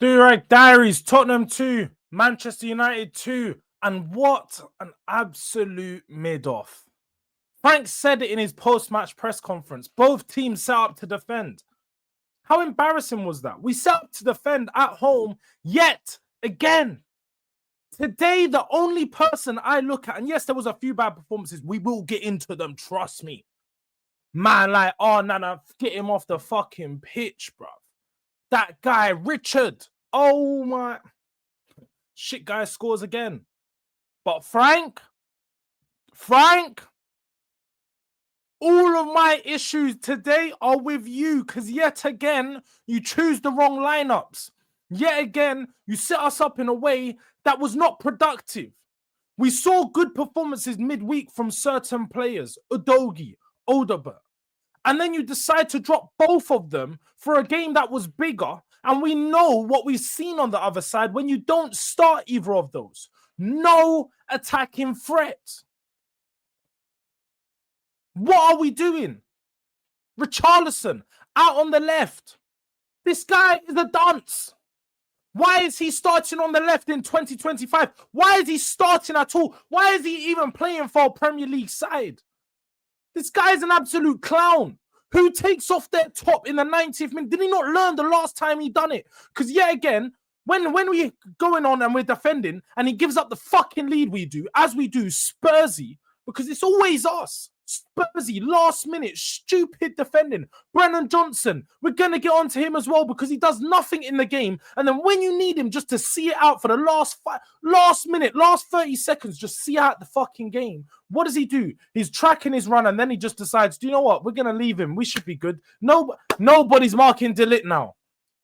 Durag Diaries, Tottenham 2, Manchester United 2, and what an absolute mid-off. Frank said it in his post-match press conference. Both teams set up to defend. How embarrassing was that? We set up to defend at home, yet again. Today, the only person I look at, and yes, there was a few bad performances. We will get into them, trust me. Man, like, oh, no, get him off the fucking pitch, bro. That guy, Richard. Oh, my. Shit guy scores again. But Frank, all of my issues today are with you because yet again, you choose the wrong lineups. Yet again, you set us up in a way that was not productive. We saw good performances midweek from certain players, Udogie, Odobert. And then you decide to drop both of them for a game that was bigger. And we know what we've seen on the other side when you don't start either of those. No attacking threat. What are we doing? Richarlison out on the left. This guy is a dunce. Why is he starting on the left in 2025? Why is he starting at all? Why is he even playing for a Premier League side? This guy is an absolute clown. Who takes off their top in the 90th minute? Did he not learn the last time he done it? Because yet again, when we're going on and we're defending and he gives up the fucking lead we do, as we do, Spursy, because it's always us. Spursy, last minute, stupid defending. Brennan Johnson, we're going to get on to him as well because he does nothing in the game. And then when you need him just to see it out for the last minute, last 30 seconds, just see out the fucking game. What does he do? He's tracking his run and then he just decides, do you know what? We're going to leave him. We should be good. Nobody's marking Ligt now.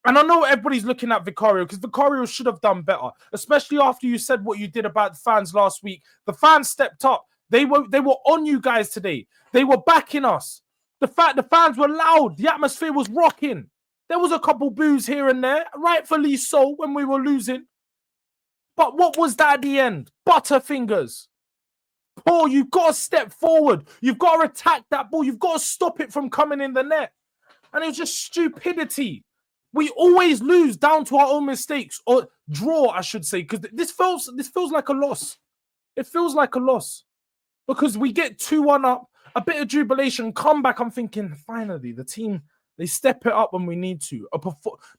And I know everybody's looking at Vicario because Vicario should have done better, especially after you said what you did about the fans last week. The fans stepped up. They were on you guys today. They were backing us. The fans were loud. The atmosphere was rocking. There was a couple boos here and there, rightfully so, when we were losing. But what was that at the end? Butterfingers. Paul, you've got to step forward. You've got to attack that ball. You've got to stop it from coming in the net. And it was just stupidity. We always lose down to our own mistakes, or draw, I should say, because this feels like a loss. It feels like a loss. Because we get 2-1 up, a bit of jubilation, comeback. I'm thinking, finally, the team, they step it up when we need to.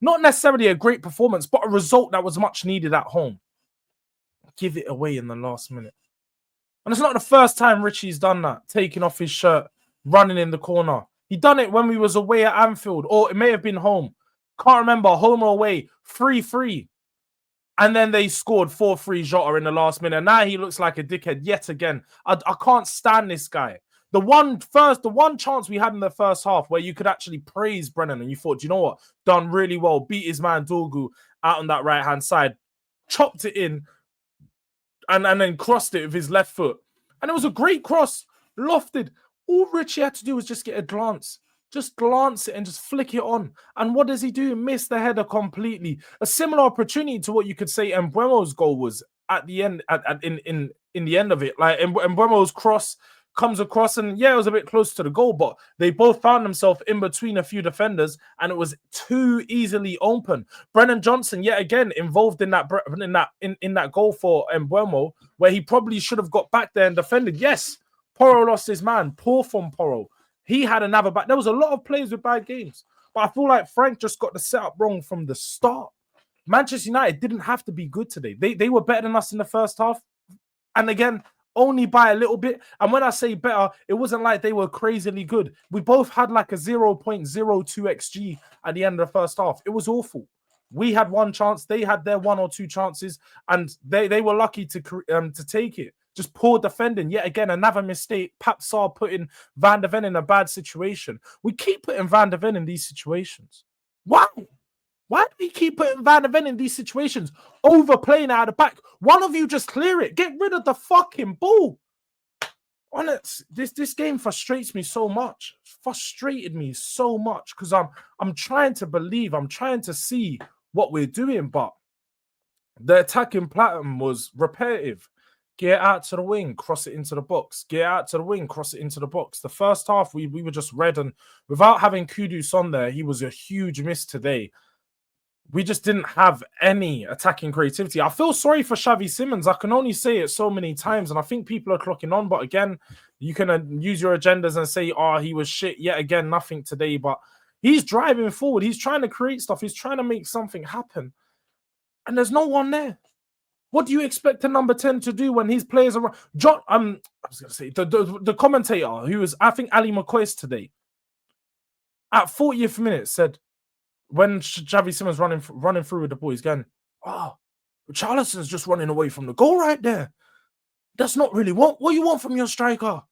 Not necessarily a great performance, but a result that was much needed at home. Give it away in the last minute. And it's not the first time Richie's done that, taking off his shirt, running in the corner. He done it when we was away at Anfield, or it may have been home. Can't remember, home or away, 3-3. And then they scored 4-3 Jota in the last minute. Now he looks like a dickhead yet again. I can't stand this guy. The one chance we had in the first half where you could actually praise Brennan and you thought, you know what? Done really well. Beat his man Dorgu out on that right-hand side. Chopped it in and then crossed it with his left foot. And it was a great cross. Lofted. All Richie had to do was just get a glance. Just glance it and just flick it on. And what does he do? Miss the header completely. A similar opportunity to what you could say Mbeumo's goal was at the end, in the end of it. Like Mbeumo's cross comes across and yeah, it was a bit close to the goal, but they both found themselves in between a few defenders and it was too easily open. Brennan Johnson, yet again, involved in that goal for Mbeumo, where he probably should have got back there and defended. Yes, Porro lost his man. Poor from Porro. He had another back. There was a lot of players with bad games. But I feel like Frank just got the setup wrong from the start. Manchester United didn't have to be good today. They were better than us in the first half. And again, only by a little bit. And when I say better, it wasn't like they were crazily good. We both had like a 0.02 XG at the end of the first half. It was awful. We had one chance. They had their 1 or 2 chances. And they were lucky to take it. Just poor defending. Yet again, another mistake. Pap Sarr putting Van de Ven in a bad situation. We keep putting Van de Ven in these situations. Why? Why do we keep putting Van de Ven in these situations? Overplaying out of the back. One of you just clear it. Get rid of the fucking ball. This game frustrates me so much. Frustrated me so much because I'm trying to believe. I'm trying to see what we're doing, but the attacking pattern was repetitive. Get out to the wing, cross it into the box. Get out to the wing, cross it into the box. The first half, we were just red. And without having Kudus on there, he was a huge miss today. we just didn't have any attacking creativity. I feel sorry for Xavi Simons. I can only say it so many times, and I think people are clocking on. But again, you can use your agendas and say, oh, he was shit yet again, nothing today. But he's driving forward. He's trying to create stuff. He's trying to make something happen. And there's no one there. What do you expect a number 10 to do when his players are... John, I was going to say, the commentator, who was, I think, Ali McCoy's today, at 40th minute said, when Xavi Simons running through with the ball, he's going, oh, Richarlison's just running away from the goal right there. That's not really what you want from your striker.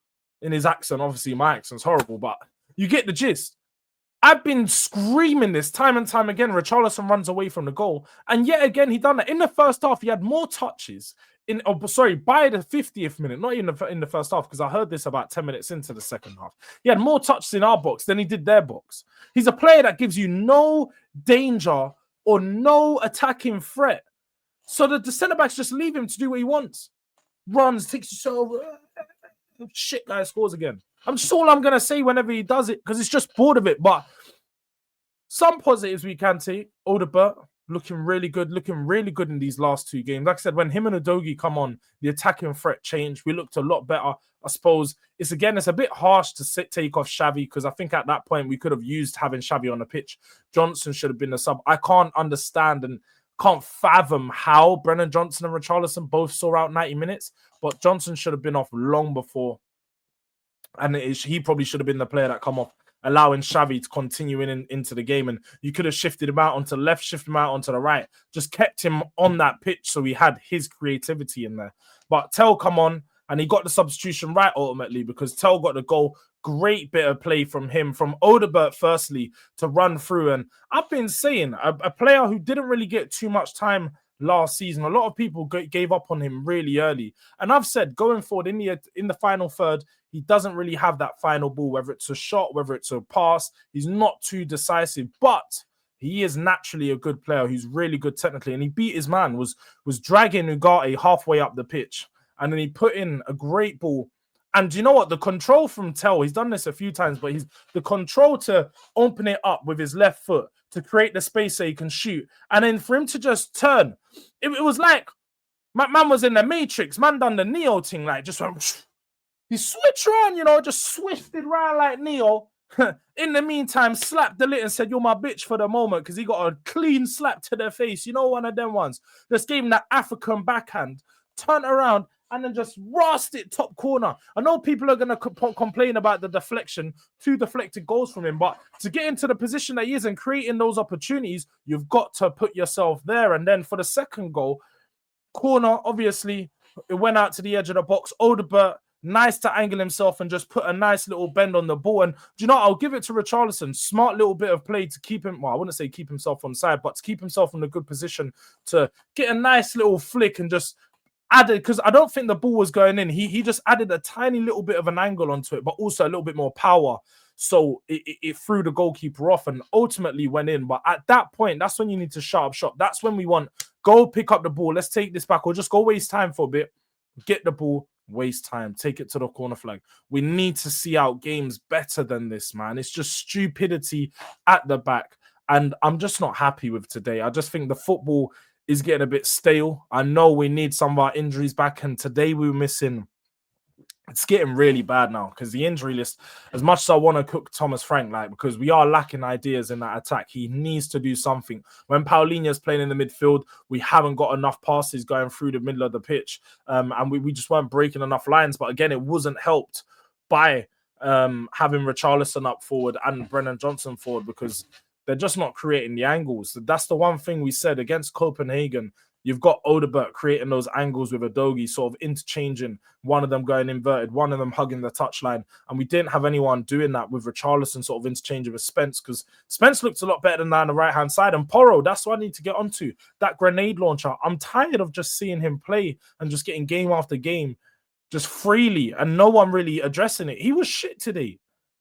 In his accent, obviously my accent's horrible, but you get the gist. I've been screaming this time and time again. Richarlison runs away from the goal. And yet again, he done that. In the first half, he had more touches. By the 50th minute, not in the first half, because I heard this about 10 minutes into the second half. He had more touches in our box than he did their box. He's a player that gives you no danger or no attacking threat. So the centre-backs just leave him to do what he wants. Runs, takes yourself. Shit, guy scores again. That's all I'm going to say whenever he does it, because it's just bored of it. But some positives we can take. Odobert looking really good in these last two games. Like I said, when him and Udogie come on, the attacking threat changed. We looked a lot better. I suppose it's a bit harsh to take off Xavi, because I think at that point we could have used having Xavi on the pitch. Johnson should have been the sub. I can't understand and can't fathom how Brennan Johnson and Richarlison both saw out 90 minutes, but Johnson should have been off long before. And he probably should have been the player that come off, allowing Xavi to continue into the game. And you could have shifted him out onto the left, shifted him out onto the right, just kept him on that pitch so he had his creativity in there. But Tell come on, and he got the substitution right ultimately, because Tell got the goal. Great bit of play from him, from Odobert firstly, to run through. And I've been saying, a player who didn't really get too much time last season, a lot of people gave up on him really early. And I've said, going forward in the final third, he doesn't really have that final ball, whether it's a shot, whether it's a pass. He's not too decisive, but he is naturally a good player who's really good technically. And he beat his man, was dragging Udogie halfway up the pitch. And then he put in a great ball. And you know what? The control from Tell, he's done this a few times, but the control to open it up with his left foot to create the space so he can shoot. And then for him to just turn, it was like man was in the Matrix. Man done the Neo thing, like just went, he switched around, just swifted around like Neo. In the meantime, slapped the lit and said, "You're my bitch" for the moment, because he got a clean slap to the face. One of them ones. Just gave him that African backhand, turned around, and then just rossed it top corner. I know people are going to complain about the deflection, 2 deflected goals from him, but to get into the position that he is and creating those opportunities, you've got to put yourself there. And then for the second goal, corner, obviously, it went out to the edge of the box. Odobert, nice to angle himself and just put a nice little bend on the ball. And do you know, I'll give it to Richarlison. Smart little bit of play to keep him, well, I wouldn't say keep himself on side, but to keep himself in a good position to get a nice little flick and just added, because I don't think the ball was going in. He just added a tiny little bit of an angle onto it, but also a little bit more power. So it threw the goalkeeper off and ultimately went in. But at that point, that's when you need to shut up shop. That's when we want, go pick up the ball. Let's take this back, or just go waste time for a bit. Get the ball, waste time, take it to the corner flag. We need to see out games better than this, man. It's just stupidity at the back. And I'm just not happy with today. I just think the football is getting a bit stale. I know we need some of our injuries back, and today we were missing. It's getting really bad now, because the injury list, as much as I want to cook Thomas Frank, because we are lacking ideas in that attack, he needs to do something. When Paulinho's playing in the midfield, we haven't got enough passes going through the middle of the pitch, and we just weren't breaking enough lines. But again, it wasn't helped by having Richarlison up forward and Brennan Johnson forward, because they're just not creating the angles. That's the one thing we said against Copenhagen. You've got Odobert creating those angles with Udogie, sort of interchanging, one of them going inverted, one of them hugging the touchline. And we didn't have anyone doing that with Richarlison sort of interchanging with Spence, because Spence looked a lot better than that on the right-hand side. And Porro, that's what I need to get onto, that grenade launcher. I'm tired of just seeing him play and just getting game after game just freely and no one really addressing it. He was shit today.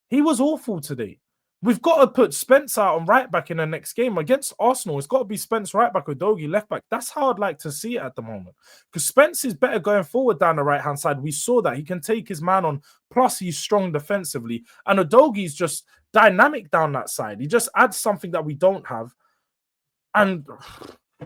He was awful today. We've got to put Spence out on right back in the next game against Arsenal. It's got to be Spence right back with Udogie left back. That's how I'd like to see it at the moment, because Spence is better going forward down the right-hand side. We saw that. He can take his man on, plus he's strong defensively. And Udogie's just dynamic down that side. He just adds something that we don't have. And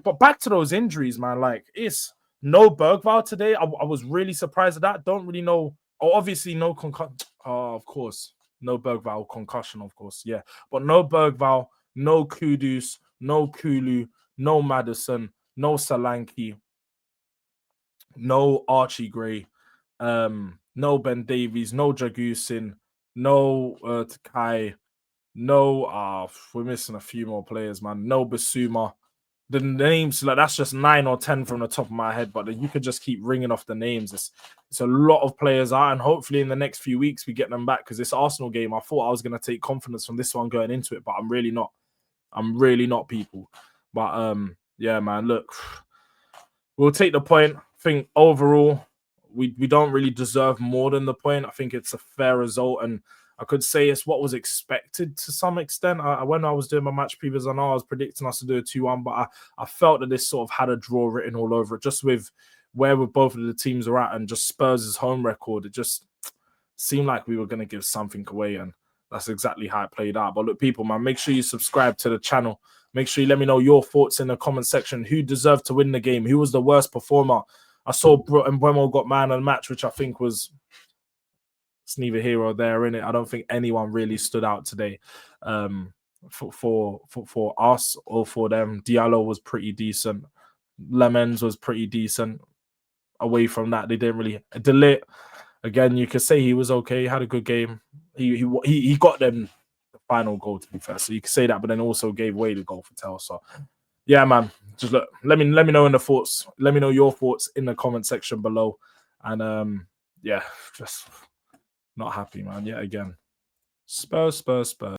but back to those injuries, man. Like, it's no Bergvall today. I was really surprised at that. Don't really know. Oh, obviously no concussion. Oh, of course, no Bergvall concussion, of course, yeah. But no Bergvall, no Kudus, no Kulu, no Madison, no Solanke, no Archie Gray, no Ben Davies, no Jagusin, no Takai, no. We're missing a few more players, man. No Basuma. The names, like, that's just 9 or 10 from the top of my head, but you could just keep ringing off the names. It's a lot of players out, and hopefully in the next few weeks we get them back, because this Arsenal game, I thought I was going to take confidence from this one going into it, but I'm really not. I'm really not, people. But yeah, man, look, we'll take the point. I think overall we don't really deserve more than the point. I think it's a fair result, and I could say it's what was expected to some extent. When I was doing my match previews, I know I was predicting us to do a 2-1, but I felt that this sort of had a draw written all over it, just with where both of the teams are at and just Spurs' home record. It just seemed like we were going to give something away, and that's exactly how it played out. But look, people, man, make sure you subscribe to the channel. Make sure you let me know your thoughts in the comment section. Who deserved to win the game? Who was the worst performer? I saw Mbeumo got man of the match, which I think was... it's neither here or there, in it. I don't think anyone really stood out today for us or for them. Diallo was pretty decent. Lemons was pretty decent. Away from that, they didn't really... De Ligt, again, you could say he was okay. He had a good game. He got them the final goal, to be fair. So you could say that, but then also gave away the goal for Tel. So yeah, man, just look. Let me know in the thoughts. Let me know your thoughts in the comment section below. And yeah, just not happy, man. Yet again, Spurs.